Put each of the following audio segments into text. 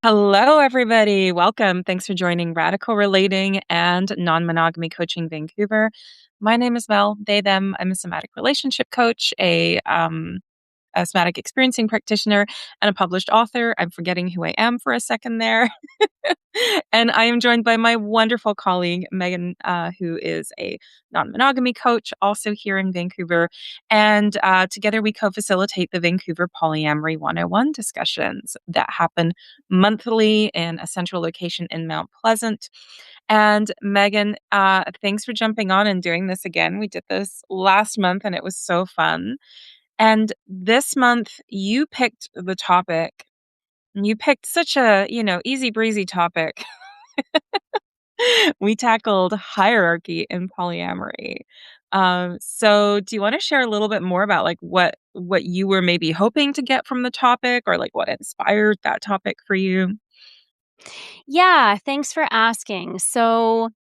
Hello, everybody. Welcome. Thanks for joining Radical Relating and Non-Monogamy Coaching Vancouver. My name is Mel, they, them. I'm a somatic relationship coach, a somatic experiencing practitioner, and a published author. I'm forgetting who I am for a second there. And I am joined by my wonderful colleague, Megan, who is a non-monogamy coach, also here in Vancouver. And together we co-facilitate the Vancouver Polyamory 101 discussions that happen monthly in a central location in Mount Pleasant. And Megan, thanks for jumping on and doing this again. We did this last month and it was so fun. And this month you picked the topic. You picked such a, easy breezy topic. We tackled hierarchy in polyamory. So do you want to share a little bit more about like what you were maybe hoping to get from the topic or like what inspired that topic for you? Yeah, thanks for asking. So,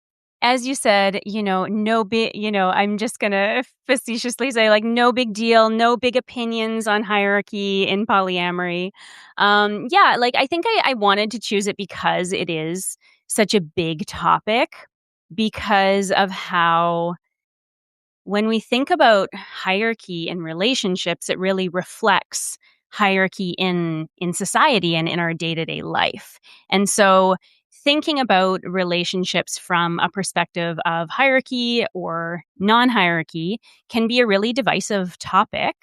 as you said, no big, I'm just going to facetiously say, like, no big deal, no big opinions on hierarchy in polyamory. Yeah, like, I think I wanted to choose it because it is such a big topic, because of how when we think about hierarchy in relationships, it really reflects hierarchy in society and in our day-to-day life. And so thinking about relationships from a perspective of hierarchy or non-hierarchy can be a really divisive topic,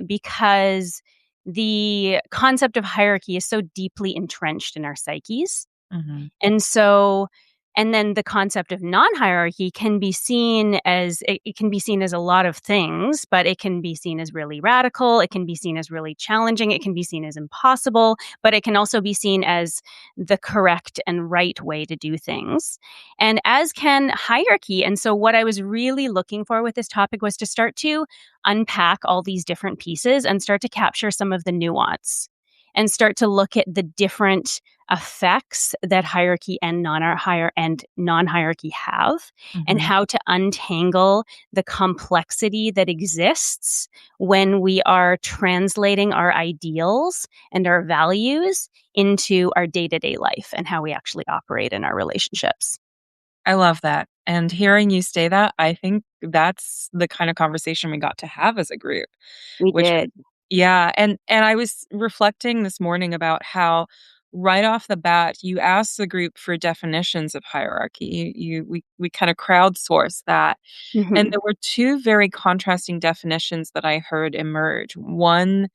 because the concept of hierarchy is so deeply entrenched in our psyches. Mhm. And so, and then the concept of non-hierarchy can be seen as it can be seen as a lot of things, but it can be seen as really radical, it can be seen as really challenging, it can be seen as impossible, but it can also be seen as the correct and right way to do things. And as can hierarchy. And so what I was really looking for with this topic was to start to unpack all these different pieces and start to capture some of the nuance and start to look at the different effects that hierarchy and non-hierarchy have, and Mhm. how to untangle the complexity that exists when we are translating our ideals and our values into our day-to-day life and how we actually operate in our relationships. I love that. And hearing you say that, I think that's the kind of conversation we got to have as a group, We which did. yeah, and I was reflecting this morning about how right off the bat you asked the group for definitions of hierarchy. We kind of crowdsourced that. And Hmm. there were two very contrasting definitions that I heard emerge. One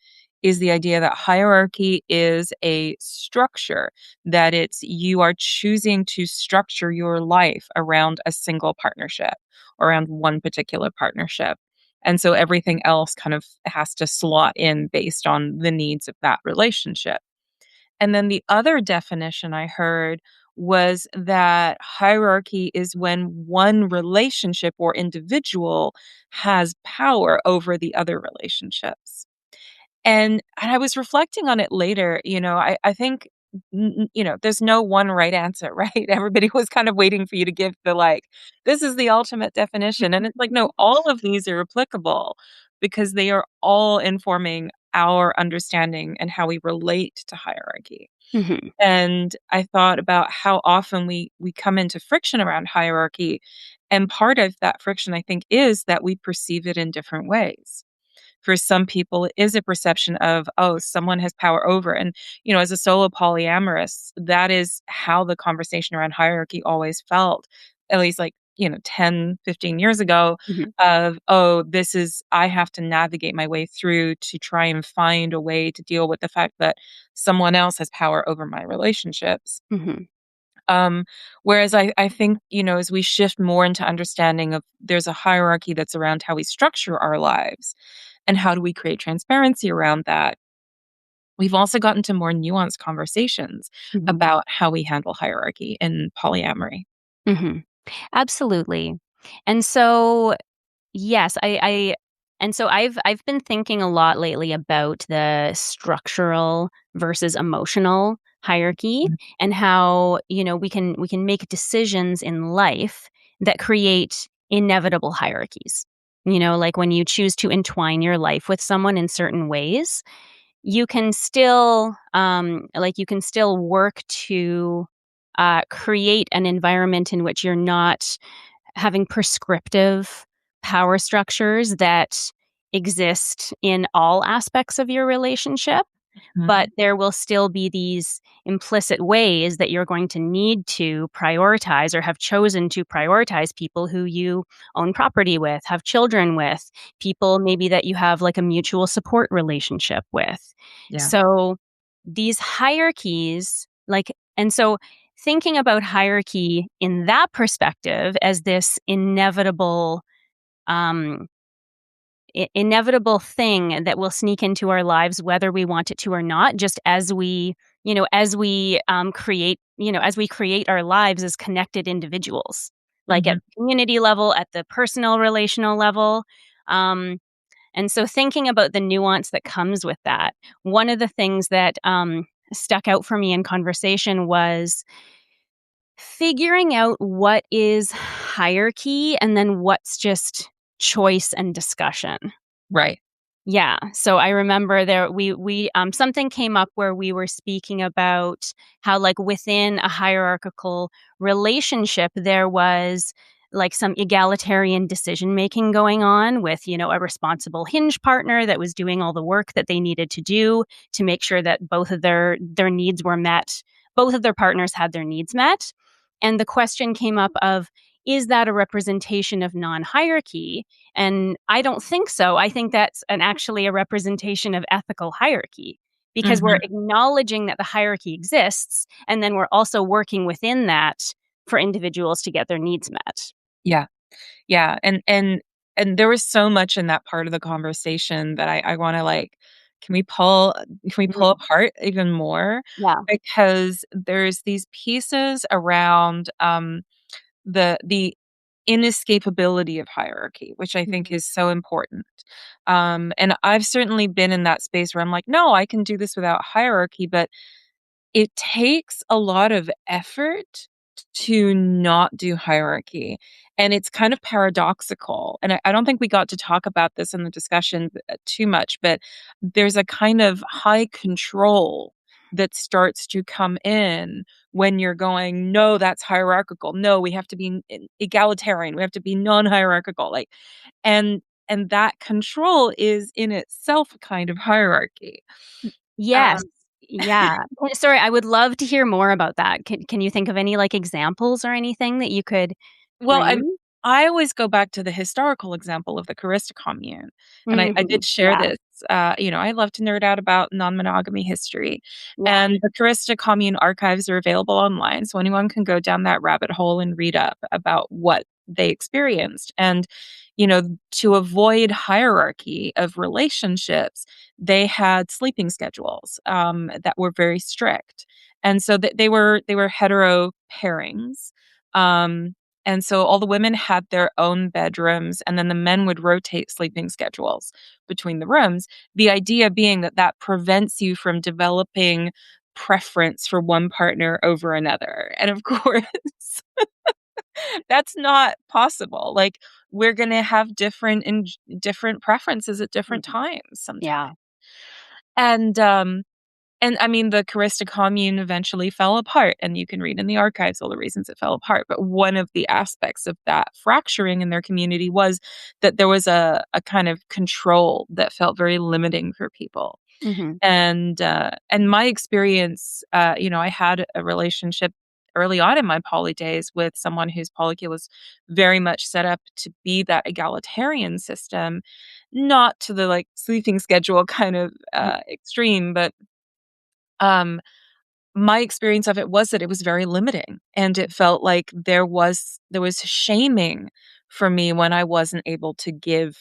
is the idea that hierarchy is a structure, that it's you are choosing to structure your life around a single partnership, around one particular partnership. And so everything else kind of has to slot in based on the needs of that relationship. And then the other definition I heard was that hierarchy is when one relationship or individual has power over the other relationships. And I was reflecting on it later, I think there's no one right answer, right? Everybody was kind of waiting for you to give the like, this is the ultimate definition. And it's like, no, all of these are applicable because they are all informing our understanding and how we relate to hierarchy. Hmm. And I thought about how often we come into friction around hierarchy. And part of that friction, I think, is that we perceive it in different ways. For some people, it is a perception of, oh, someone has power over. And, as a solo polyamorous, that is how the conversation around hierarchy always felt, at least like, 10, 15 years ago Hmm. of, oh, I have to navigate my way through to try and find a way to deal with the fact that someone else has power over my relationships. Hmm. Um, Whereas I think, as we shift more into understanding of there's a hierarchy that's around how we structure our lives and how do we create transparency around that, we've also gotten to more nuanced conversations Hmm. about how we handle hierarchy in polyamory. Hmm. Absolutely. And so, yes, and so I've been thinking a lot lately about the structural versus emotional hierarchy, Mhm. and how, we can make decisions in life that create inevitable hierarchies. Like when you choose to entwine your life with someone in certain ways, you can still you can still work to create an environment in which you're not having prescriptive power structures that exist in all aspects of your relationship, but Mhm. there will still be these implicit ways that you're going to need to prioritize or have chosen to prioritize people who you own property with, have children with, people maybe that you have like a mutual support relationship with. Yeah. So these hierarchies, and so thinking about hierarchy in that perspective as this um, inevitable thing that will sneak into our lives whether we want it to or not, just as we create as we create our lives as connected individuals, like at Mhm. the community level, at the personal relational level. um, and so thinking about the nuance that comes with that, one of the things that stuck out for me in conversation was figuring out what is hierarchy and then what's just choice and discussion. Right. Yeah. So I remember there we something came up where we were speaking about how like within a hierarchical relationship there was like some egalitarian decision making going on with, a responsible hinge partner that was doing all the work that they needed to do to make sure that both of their needs were met. Both of their partners had their needs met. And the question came up of, is that a representation of non-hierarchy? And I don't think so. I think that's actually a representation of ethical hierarchy, because we're Mhm. acknowledging that the hierarchy exists, and then we're also working within that for individuals to get their needs met. Yeah. Yeah, and there was so much in that part of the conversation that I wanna, like, can we pull Mm, apart even more? yeah. Because there's these pieces around, the inescapability of hierarchy, which I think Mhm. is so important. And I've certainly been in that space where I'm like, "No, I can do this without hierarchy," but it takes a lot of effort to not do hierarchy, and it's kind of paradoxical, and I don't think we got to talk about this in the discussion, too much, but there's a kind of high control that starts to come in when you're going, "No, that's hierarchical. No, we have to be egalitarian. We have to be non-hierarchical," like, and and that control is in itself a kind of hierarchy. Yes. Um Yeah. Sorry, I would love to hear more about that. Can you think of any like examples or anything that you could Well, bring? I always go back to the historical example of the Carista commune, and I Mhm. did share Yeah. this, I love to nerd out about non-monogamy history, Yeah. and the Carista commune archives are available online, so anyone can go down that rabbit hole and read up about what they experienced, and, to avoid hierarchy of relationships, they had sleeping schedules, that were very strict, and so they were hetero pairings, um and so all the women had their own bedrooms, and then the men would rotate sleeping schedules between the rooms. The idea being that that prevents you from developing preference for one partner over another. And of course, that's not possible. Like, we're gonna have different preferences at different Mhm. times sometimes. Yeah. And, I mean, the Carista commune eventually fell apart, and you can read in the archives all the reasons it fell apart. But one of the aspects of that fracturing in their community was that there was a kind of control that felt very limiting for people. Mhm. And my experience, I had a relationship early on in my poly days with someone whose polycule was very much set up to be that egalitarian system, not to the like sleeping schedule kind of extreme, but um, my experience of it was that it was very limiting, and it felt like there was shaming for me when I wasn't able to give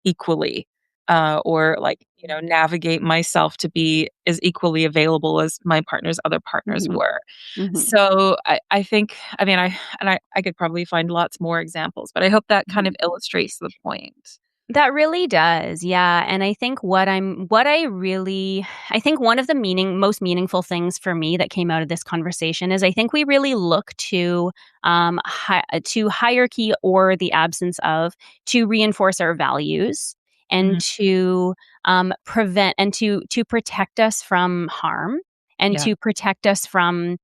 equally, or like, navigate myself to be as equally available as my partner's other partners Mhm. were. Mhm. So I think, I mean, I could probably find lots more examples, but I hope that kind Mhm. of illustrates the point. That really does, yeah, and I think I think one of the most meaningful things for me that came out of this conversation is I think we really look to hierarchy or the absence of to reinforce our values, and Mhm. to prevent and to protect us from harm and Yeah. to protect us from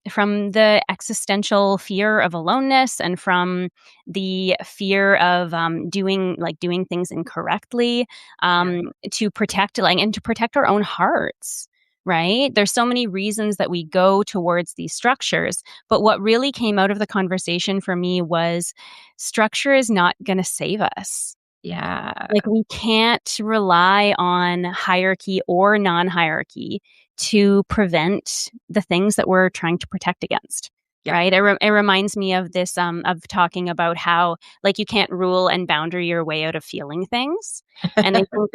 the existential fear of aloneness and from the fear of doing things incorrectly, Yeah. to protect and to protect our own hearts. Right? There's so many reasons that we go towards these structures, but what really came out of the conversation for me was structure is not going to save us. Yeah. Like, we can't rely on hierarchy or non-hierarchy to prevent the things that we're trying to protect against, Yeah. right? It reminds me of this, of talking about how, like, you can't rule and boundary your way out of feeling things, and I think,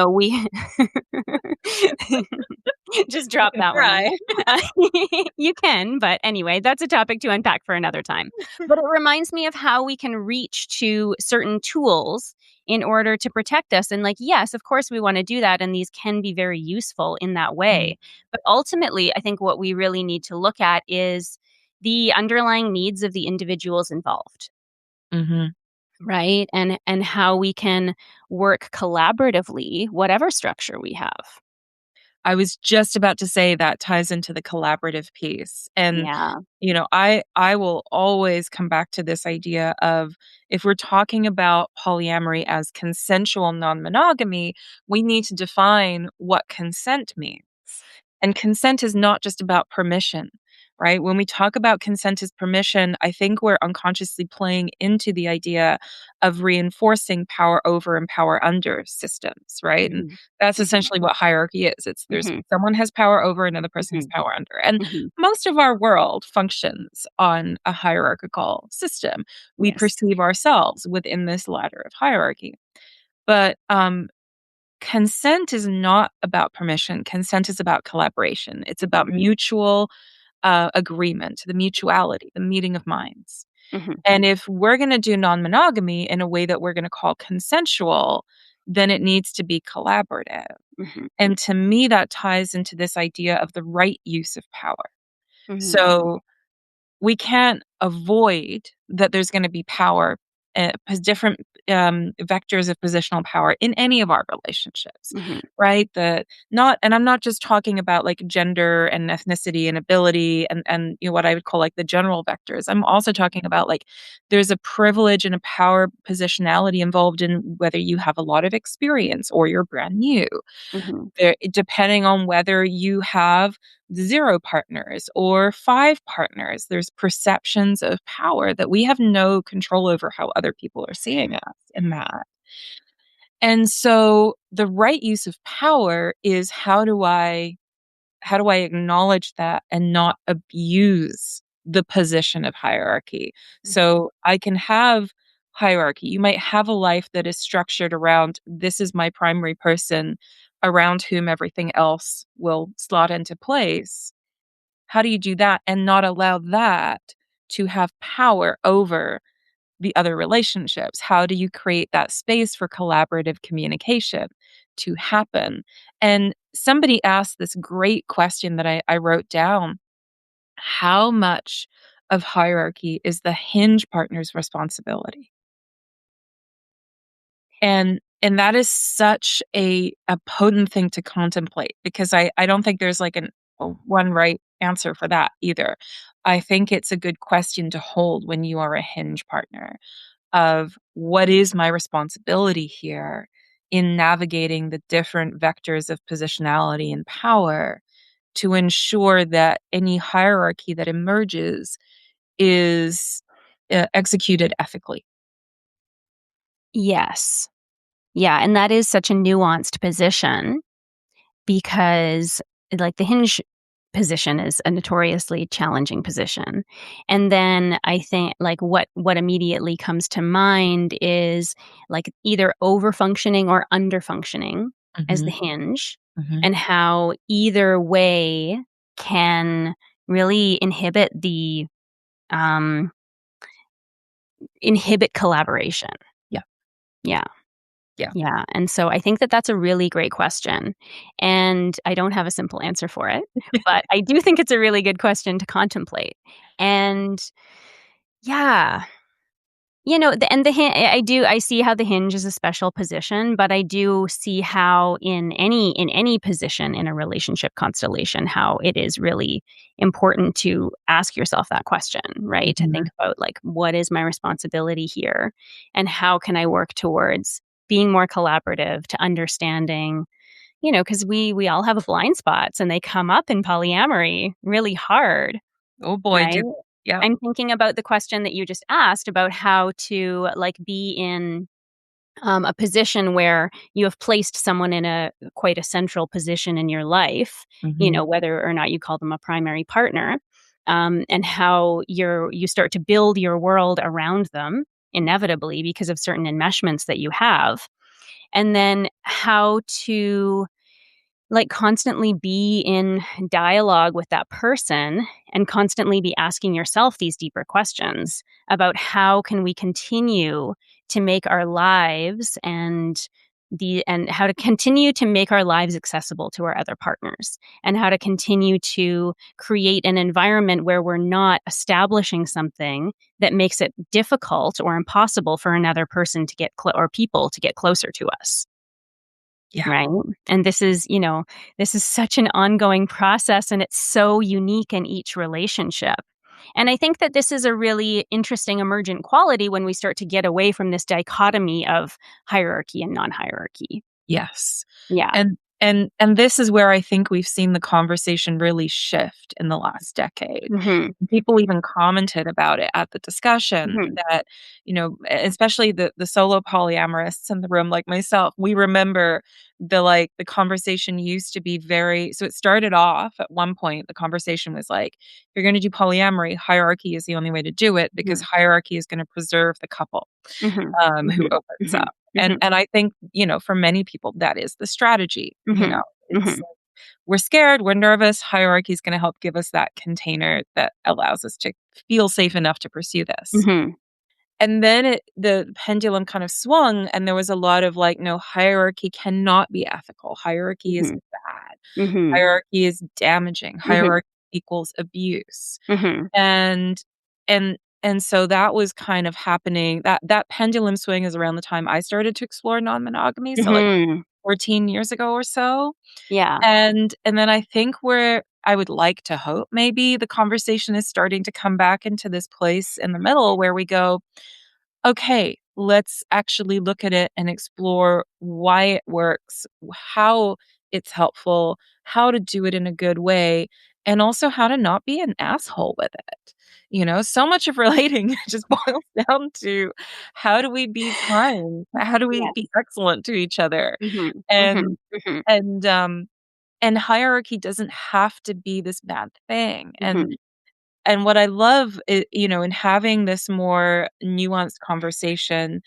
we just drop that one in Right. there. You can, but anyway, that's a topic to unpack for another time. But it reminds me of how we can reach to certain tools in order to protect us. And, like, yes, of course, we want to do that. And these can be very useful in that Mm. way. But ultimately, I think what we really need to look at is the underlying needs of the individuals involved. Mhm. Right. And how we can work collaboratively, whatever structure we have. I was just about to say that ties into the collaborative piece. And, Yeah. I will always come back to this idea of if we're talking about polyamory as consensual non-monogamy, we need to define what consent means. And consent is not just about permission, right? When we talk about consent as permission, I think we're unconsciously playing into the idea of reinforcing power over and power under systems, right? And Mhm. that's Mhm. essentially what hierarchy is. It's there's Mhm. someone has power over, another person has Mhm. power under. And Mhm. most of our world functions on a hierarchical system. We Yes. perceive ourselves within this ladder of hierarchy. But consent is not about permission. Consent is about collaboration. It's about Mhm. mutual agreement, the mutuality, the meeting of minds. Mhm. And if we're going to do non monogamy in a way that we're going to call consensual, then it needs to be collaborative. Mhm. And to me, that ties into this idea of the right use of power. Mhm. So we can't avoid that there's gonna be power, different, vectors of positional power in any of our relationships, Mhm. right? I'm not just talking about, like, gender and ethnicity and ability and, what I would call, like, the general vectors. I'm also talking about, like, there's a privilege and a power positionality involved in whether you have a lot of experience or you're brand new. Mhm. There depending on whether you have 0 partners or 5 partners, there's perceptions of power that we have no control over how other people are seeing us in that. And so the right use of power is how do I acknowledge that and not abuse the position of hierarchy? Mhm. So I can have hierarchy. You might have a life that is structured around this is my primary person around whom everything else will slot into place. How do you do that and not allow that to have power over the other relationships? How do you create that space for collaborative communication to happen? And somebody asked this great question that I wrote down. How much of hierarchy is the hinge partner's responsibility? And that is such a potent thing to contemplate because I don't think there's like a one right answer for that either. I think it's a good question to hold when you are a hinge partner of what is my responsibility here in navigating the different vectors of positionality and power to ensure that any hierarchy that emerges is executed ethically. Yes. Yeah, and that is such a nuanced position because, like, the hinge position is a notoriously challenging position. And then I think, like, what immediately comes to mind is, like, either over functioning or under functioning as the Mhm, hinge, mhm. and how either way can really um inhibit collaboration. Yeah, Yeah. yeah. Yeah, and so I think that that's a really great question, and I don't have a simple answer for it, but I do think it's a really good question to contemplate, and yeah, I see how the hinge is a special position, but I do see how in any position in a relationship constellation, how it is really important to ask yourself that question, right? To think Mhm. about like, what is my responsibility here, and how can I work towards being more collaborative, to understanding, because we all have blind spots and they come up in polyamory really hard, Oh boy, right? do yep. I'm thinking about the question that you just asked about how to like be in a position where you have placed someone in a quite a central position in your life, Mhm. whether or not you call them a primary partner, and how you start to build your world around them inevitably because of certain enmeshments that you have, and then how to like constantly be in dialogue with that person and constantly be asking yourself these deeper questions about how can we continue to make our lives and how to continue to make our lives accessible to our other partners, and how to continue to create an environment where we're not establishing something that makes it difficult or impossible for another person to or people to get closer to us. Yeah. Right? And this is such an ongoing process, and it's so unique in each relationship. And I think that this is a really interesting emergent quality when we start to get away from this dichotomy of hierarchy and non-hierarchy. Yes. Yeah. And this is where I think we've seen the conversation really shift in the last decade. Mhm. People even commented about it at the discussion Mhm. that, especially the solo polyamorists in the room like myself, we remember the conversation used to be very so it started off at one point, the conversation was like, if you're gonna do polyamory, hierarchy is the only way to do it because Mhm. hierarchy is gonna preserve the couple, Mhm. who Mhm. opens Mhm. up. And Mhm. and I think, for many people, that is the strategy, Mhm. It's Mhm. like, we're scared, we're nervous, hierarchy is gonna help give us that container that allows us to feel safe enough to pursue this. Mhm. And then the pendulum kind of swung, and there was a lot of like, "No, hierarchy cannot be ethical. Hierarchy is Mhm. bad. Mhm. Hierarchy is damaging. Mhm. Hierarchy equals abuse." Mhm. And and so that was kind of happening. That pendulum swing is around the time I started to explore non-monogamy, so, like, Mhm. 14 years ago or so. Yeah. And then I think where I would like to hope maybe the conversation is starting to come back into this place in the middle where we go, "Okay, let's actually look at it and explore why it works, how it's helpful, how to do it in a good way, and also how to not be an asshole with it." So much of relating just boils down to how do we be kind? How do we Yes. be excellent to each other? Mhm. And Mhm. Mhm. and, um and hierarchy doesn't have to be this bad thing, Mhm. and what I love in having this more nuanced conversation,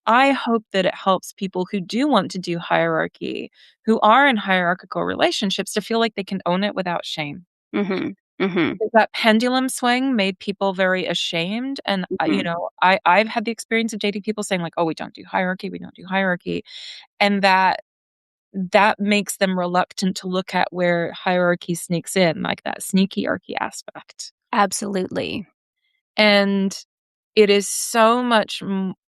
I hope that it helps people who do want to do hierarchy, who are in hierarchical relationships to feel like they can own it without shame. Mhm. Mhm. 'Cause that pendulum swing made people very ashamed, and, Mhm. I've had the experience of dating people saying like, "Oh, we don't do hierarchy, we don't do hierarchy," and that makes them reluctant to look at where hierarchy sneaks in, like that sneaky-archy aspect. Absolutely. And it is so much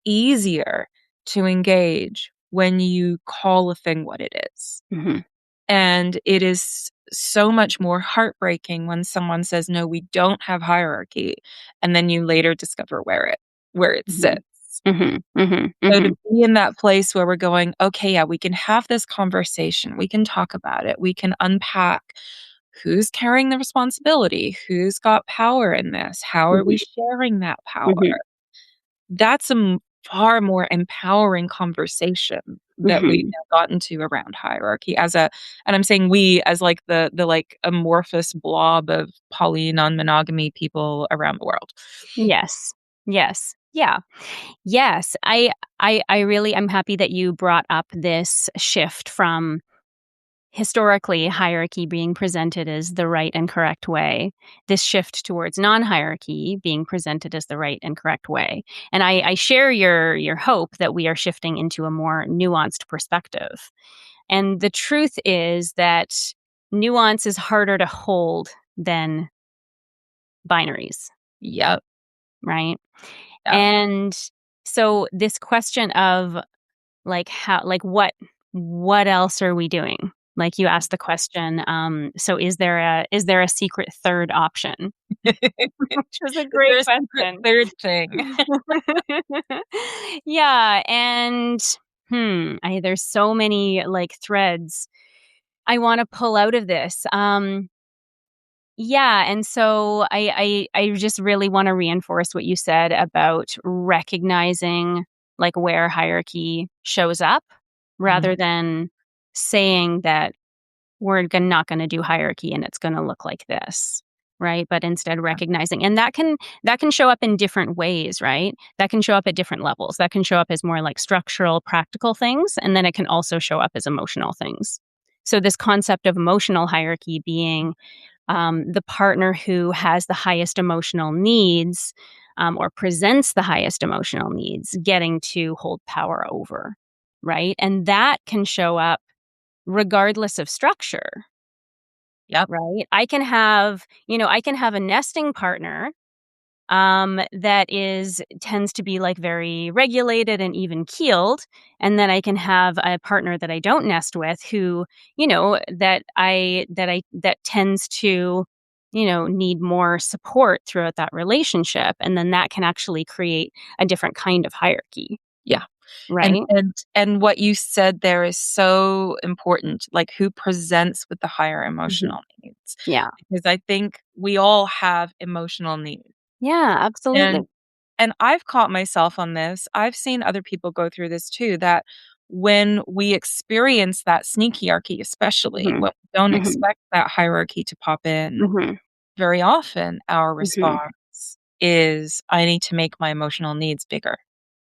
easier to engage when you call a thing what it is. Mhm. And it is so much more heartbreaking when someone says, "No, we don't have hierarchy," and then you later discover where it Mhm. sits. Mhm. Mhm. So to Mhm. be in that place where we're going, "Okay, yeah, we can have this conversation, we can talk about it, we can unpack who's carrying the responsibility, who's got power in this, how are we Mhm. sharing that power?" Mhm. That's a far more empowering conversation that we've Mhm. now gotten to around hierarchy and I'm saying we as like the like amorphous blob of poly non-monogamy people around the world. Yes. Yes. Yeah. Yes. I really am happy that you brought up this shift from historically hierarchy being presented as the right and correct way, this shift towards non-hierarchy being presented as the right and correct way. And I share your hope that we are shifting into a more nuanced perspective. And the truth is that nuance is harder to hold than binaries, Yep, right? yep. And So this question of like how like what else are we doing? Like you asked the question, so is there a secret third option? Which was a Is great there a secret question. third thing? Yeah, and there's so many like threads I want to pull out of this. Yeah, and so I just really want to reinforce what you said about recognizing like where hierarchy shows up Mhm. rather than saying that not going to do hierarchy and it's going to look like this, right? But instead recognizing, and that can show up in different ways, right? That can show up at different levels. That can show up as more like structural practical things, and then it can also show up as emotional things. So this concept of emotional hierarchy being the partner who has the highest emotional needs, or presents the highest emotional needs getting to hold power over, right? And that can show up regardless of structure, Yep. right? I can have a nesting partner that is tends to be like very regulated and even keeled, and then I can have a partner that I don't nest with who, that tends to, need more support throughout that relationship, and then that can actually create a different kind of hierarchy, Yeah. And right? and what you said there is so important, like who presents with the higher Mhm. emotional needs. Yeah. Because I think we all have emotional needs. Yeah, absolutely. And and I've caught myself on this. I've seen other people go through this too, that when we experience that sneakyarchy, especially Mhm. when we don't Mhm. expect that hierarchy to pop in, Mhm. very often our Mhm. response is, I need to make my emotional needs bigger.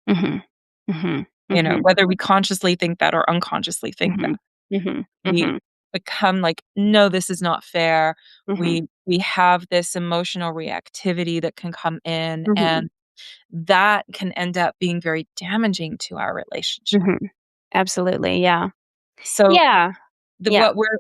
Mhm. Mhm. You know, Mhm. whether we consciously think that or unconsciously think that. Mhm. Mhm. We Mhm. become like, "No, this is not fair." Mhm. We have this emotional reactivity that can come in, Mhm. and that can end up being very damaging to our relationship. Mhm. Absolutely, yeah. So, Yeah. the Yeah. what we're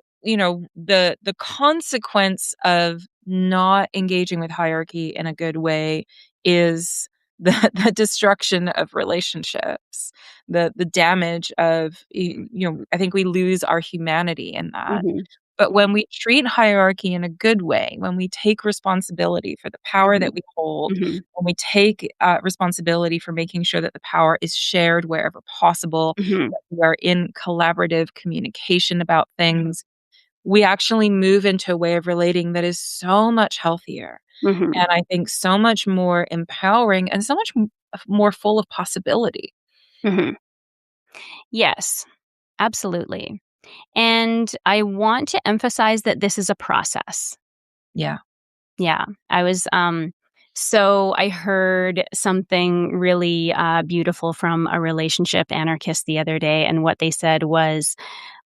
the consequence of not engaging with hierarchy in a good way is the the destruction of relationships, the damage of I think we lose our humanity in that. Mhm. But when Mhm. we treat hierarchy in a good way, when we take responsibility for the power that Mhm. we hold, Mhm. when we take, responsibility for making sure that the power is shared wherever possible, Mhm. that we are in collaborative communication about Mhm. things, we actually move into a way of relating that is so much healthier, Mhm. and I think so much more empowering and so much more full of possibility. Mhm. Yes, absolutely. And I want to emphasize that this is a process. Yeah. Yeah. So I heard something really beautiful from a relationship anarchist the other day, and what they said was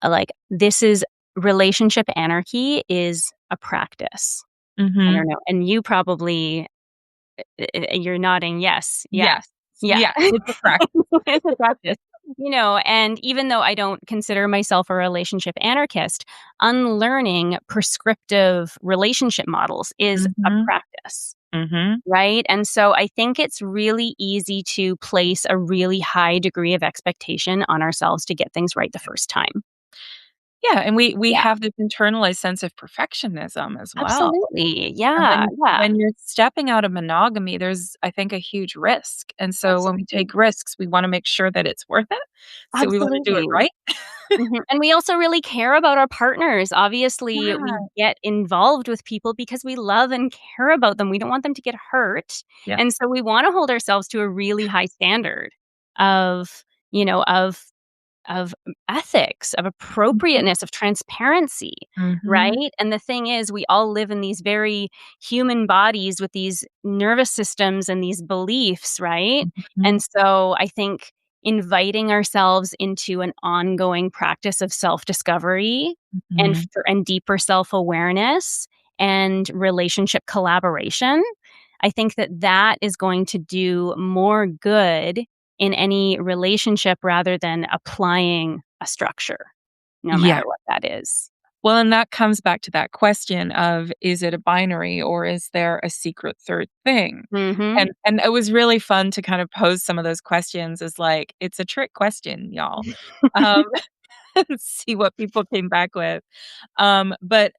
like, this is relationship anarchy is a practice. I Mhm. don't know. And you probably you're nodding yes. Yeah. Yes. Yeah. Yeah, it's a practice. It's a practice. And even though I don't consider myself a relationship anarchist, unlearning prescriptive relationship models is a Mhm. practice, Mhm. right? And so I think it's really easy to place a really high degree of expectation on ourselves to get things right the first time. Yeah, and we Yeah, have this internalized sense of perfectionism as well. absolutely. And Yeah, yeah, when you're stepping out of monogamy, there's, I think, a huge risk. And so when we absolutely. take risks, we wanna make sure that it's worth it. So we wanna do it Absolutely. right. And we also really care about our partners. Obviously, we Yeah. get involved with people because we love and care about them. We don't want them to get hurt. Yeah. And so we want to hold ourselves to a really high standard of, you know, of ethics, of Mhm. appropriateness, of transparency, Mhm. right? And the thing is, we all live in these very human bodies with these nervous systems and these beliefs, right? Mhm. And so I think inviting ourselves into an ongoing practice of self-discovery Mhm. and deeper self-awareness and relationship collaboration, I think that that is going to do more good in any relationship rather than applying a structure, no Yeah. matter what that is. Well, and that comes back to that question of, is it a binary or is there a secret third thing? Mhm. And it was really fun to kind of pose some of those questions as like, it's a trick question, y'all. Um, see what people came back with. But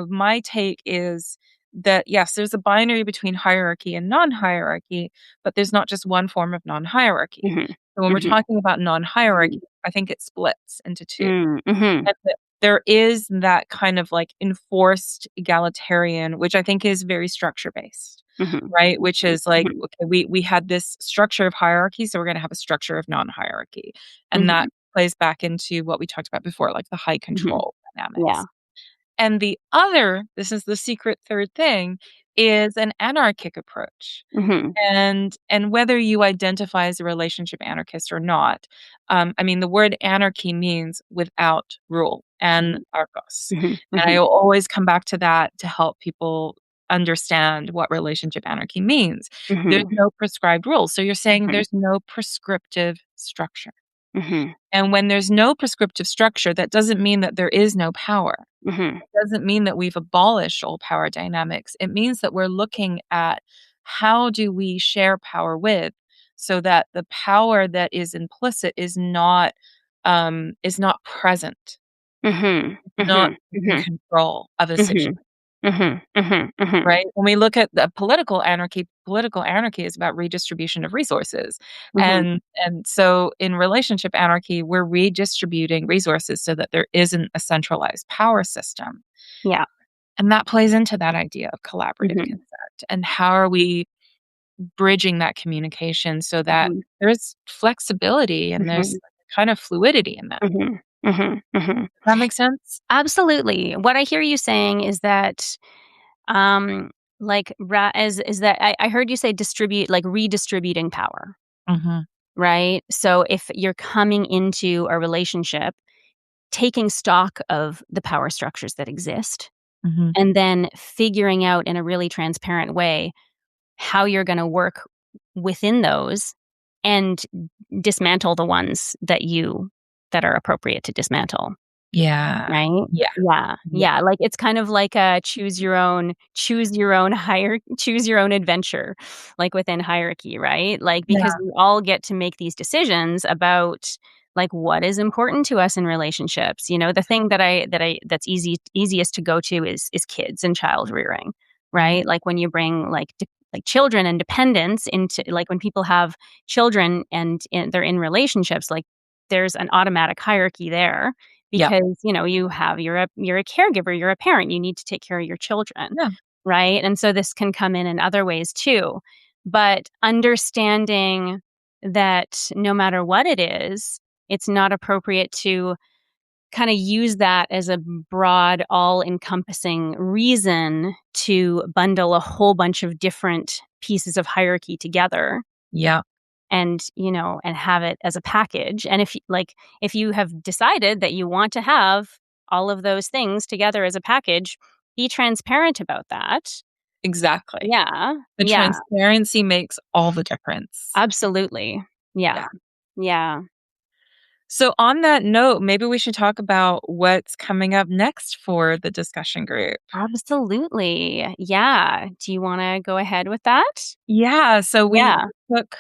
my take is that yes, there's a binary between hierarchy and non-hierarchy, but there's not just one form of non-hierarchy. Mhm. So when we're Mhm. talking about non-hierarchy, Mhm. I think it splits into two. Mm, mhm. And that there is that kind of like enforced egalitarian, which I think is very structure based, Mhm. right? Which is like, Mhm. okay, we had this structure of hierarchy, so we're going to have a structure of non-hierarchy, and that Mhm. plays back into what we talked about before, like the high Mhm. control Yeah. dynamics. And the other, this is the secret third thing, is an anarchic approach. Mhm. And whether you identify as a relationship anarchist or not, I mean, the word anarchy means without rule, Mhm. anarchos. Mhm. And I Mhm. always come back to that to help people understand what relationship anarchy means. There's Mhm. no prescribed rules. So you're saying Mhm. there's no prescriptive structure. Mhm. And when there's no prescriptive structure, that doesn't mean that there is no power. Mhm. Doesn't mean that we've abolished all power dynamics. It means that we're looking at how do we share power with so that the power that is implicit is not present, Mhm. not Mhm. in Mhm. control of a situation, Mhm. Mhm. Mhm. Mhm. right? When we look at the political anarchy is about redistribution of resources. Mhm. And so in relationship anarchy, we're redistributing resources so that there isn't a centralized power system. Yeah. And that plays into that idea of collaborative Mhm. consent. And how are we bridging that communication so that Mhm. there's flexibility and there's Mhm. kind of fluidity in that? Mhm. Mhm. Mhm. Does that make sense? Absolutely. What I hear you saying is that, um, like, is that I heard you say distribute, like, redistributing power, Mhm, right? So if you're coming into a relationship, taking stock of the power structures that exist, mhm. and then figuring out in a really transparent way how you're gonna work within those and dismantle the ones that are appropriate to dismantle. Yeah. Right? Yeah. Yeah, Yeah. yeah, like, it's kind of like a choose your own adventure, like, within hierarchy, right? Like, Yeah. because we all get to make these decisions about, like, what is important to us in relationships, the thing that's easiest to go to is kids and child rearing, Mhm. right? Like, when you bring, like, children and dependence into like, when people have children and they're in relationships, like, there's an automatic hierarchy there Yep. because, you're a caregiver, you're a parent, you need to take care of your children, Yeah. right? And so this can come in other ways too. But understanding that no matter what it is, it's not appropriate to kind of use that as a broad, all-encompassing reason to bundle a whole bunch of different pieces of hierarchy together Yeah. and have it as a package. And if you have decided that you want to have all of those things together as a package, be transparent about that. Exactly. Yeah. The Yeah. transparency makes all the difference. Absolutely. Yeah. Yeah. Yeah. So on that note, maybe we should talk about what's coming up next for the discussion group. Absolutely. Yeah. Do you want to go ahead with that? Yeah, so we Yeah. took,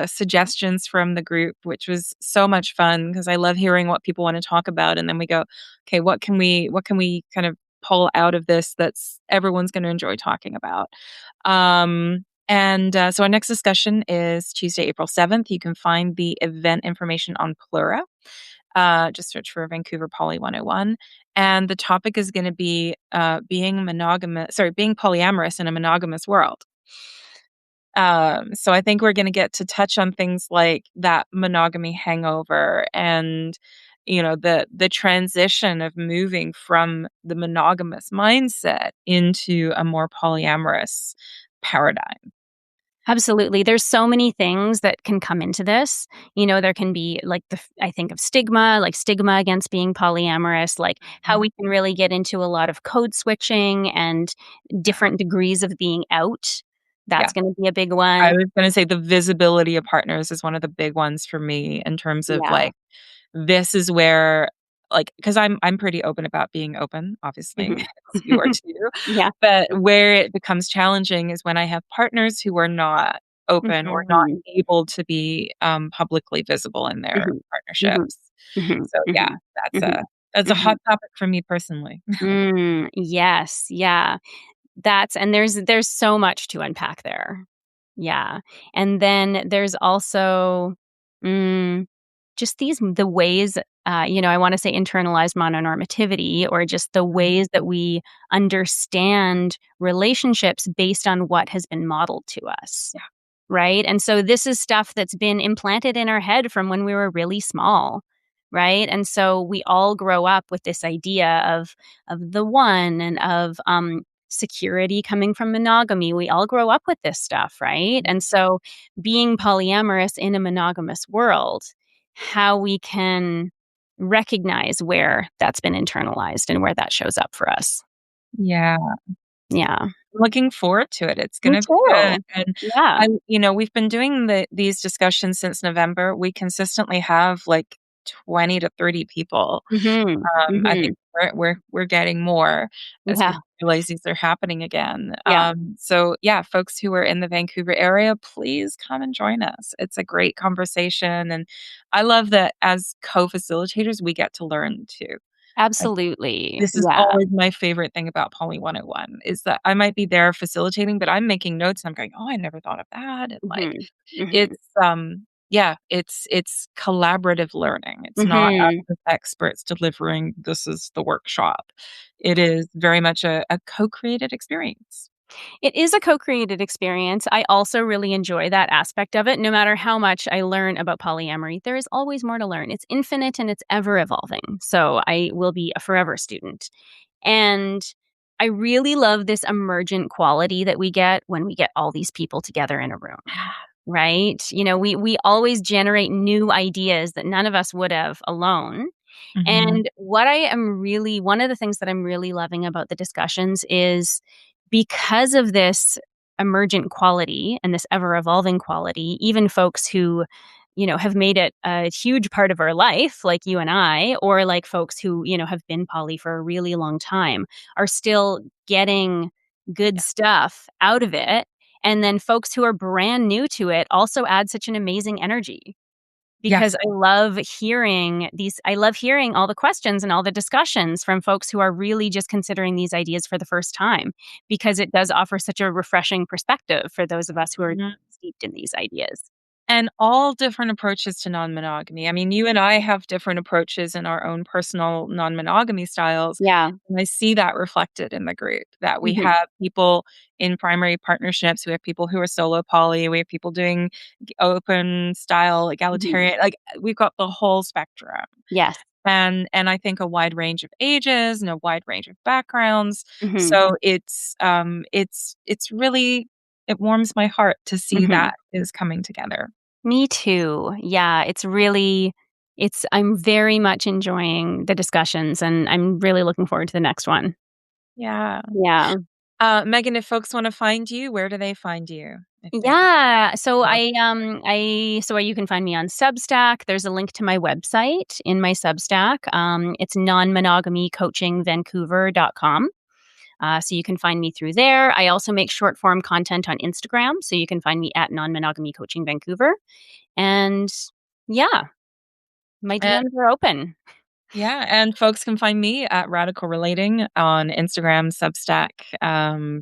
suggestions from the group, which was so much fun because I love hearing what people wanna talk about, and then we go, "Okay, what can we kind of pull out of this that's everyone's gonna enjoy talking about?" So our next discussion is Tuesday, April 7th. You can find the event information on Plura. Just search for Vancouver Poly 101, and the topic is gonna be, being polyamorous in a monogamous world. So I think we're gonna get to touch on things like that monogamy hangover and, the transition of moving from the monogamous mindset into a more polyamorous paradigm. Absolutely. There's so many things that can come into this. There can be like I think of stigma, like stigma against being polyamorous, like how Mhm. we can really get into a lot of code switching and different degrees of being out. Yeah. That's going to be a big I one. was gonna say the visibility of partners is one of the big ones for me in terms of, Yeah. like, this is where like, because I'm pretty open about being open, obviously, Mhm. as you are too, Yeah. but where it becomes challenging is when I have partners who are not open or not Mhm. able to be, publicly visible in their Mhm. Mhm. partnerships. Mhm. So, yeah, Mhm. that's a Mhm. that's a hot Mhm. topic for me personally. Yes, yeah. That's and there's so much to unpack there. Yeah. And then there's also, mm, just the ways, I wanna say internalized mononormativity or just the Mhm. ways that we understand relationships based on what has been modeled to us. Yeah. Right? And so this is stuff that's been implanted in our head from when we were really small, right? And so we all grow up with this idea of the one and of security coming from monogamy. We all grow up with this stuff, right? And so being polyamorous in a monogamous world, how we can recognize where that's been internalized and where that shows up for us. Yeah. Yeah. Looking forward to it. It's Me gonna be good, too. and Yeah. we've been doing these discussions since November. We consistently have, like, 20 to 30 people. Mhm. I think Mhm. we're getting more as Yeah. people realize these are happening again. Yeah. So, yeah, folks who are in the Vancouver area, please come and join us. It's a great conversation, and I love that as co-facilitators, we get to learn too. Absolutely. This is Yeah. always my favorite thing about Poly 101 is that I might be there facilitating, but I'm making notes and I'm going, "Oh, I never thought of that," and, like, Mhm. Mhm. it's, yeah, it's collaborative learning. It's not us Mhm. as experts delivering, "This is the workshop." It is very much a co-created experience. It is a co-created experience. I also really enjoy that aspect of it. No matter how much I learn about polyamory, there is always more to learn. It's infinite and it's ever evolving. So I will be a forever student. And I really love this emergent quality that we get when we get all these people together in a room. Right? We always generate new ideas that none of us would have alone. Mhm. And what I am really one of the things that I'm really loving about the discussions is because of this emergent quality and this ever evolving quality, even folks who, have made it a huge part of our life, like you and I, or like folks who, have been poly for a really long time, are still getting good Yeah. stuff out of it. And then folks who are brand new to it also add such an amazing energy because Yes. I love hearing all the questions and all the discussions from folks who are really just considering these ideas for the first time, because it does offer such a refreshing perspective for those of us who are Mhm. steeped in these ideas. And all different approaches to non-monogamy. I mean, you and I have different approaches in our own personal non-monogamy styles, Yeah. and I see that reflected in the group, that we Mhm. have people in primary partnerships, we have people who are solo poly, we have people doing open style, Mhm. egalitarian, like, we've got the whole spectrum. Yes. And I think a wide range of ages and a wide range of backgrounds. Mhm. So it's really it warms my heart to see Mhm. that is coming together. Me too. Yeah, I'm very much enjoying the discussions, and I'm really looking forward to the next one. Yeah. Yeah. Megan, if folks wanna find you, where do they find you? If they Yeah. So love you can find me on Substack. There's a link to my website in my Substack. It's nonmonogamycoachingvancouver.com. So you can find me through there. I also make short form content on Instagram. So you can find me at non-monogamy coaching Vancouver. And yeah, my and DMs are open. yeah, and folks can find me at Radical Relating on Instagram, Substack,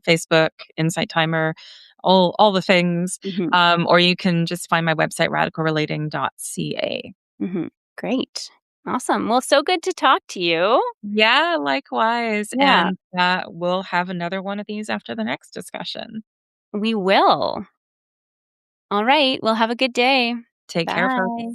Facebook, Insight Timer, all the things. Hmm. Or you can just find my website, radicalrelating.ca. Hmm. Great. Awesome. Well, so good to talk to you. Yeah, likewise, Yeah, and, we'll have another one of these after the next discussion. we will. All right. Well, have a good day. Take care, folks. Bye.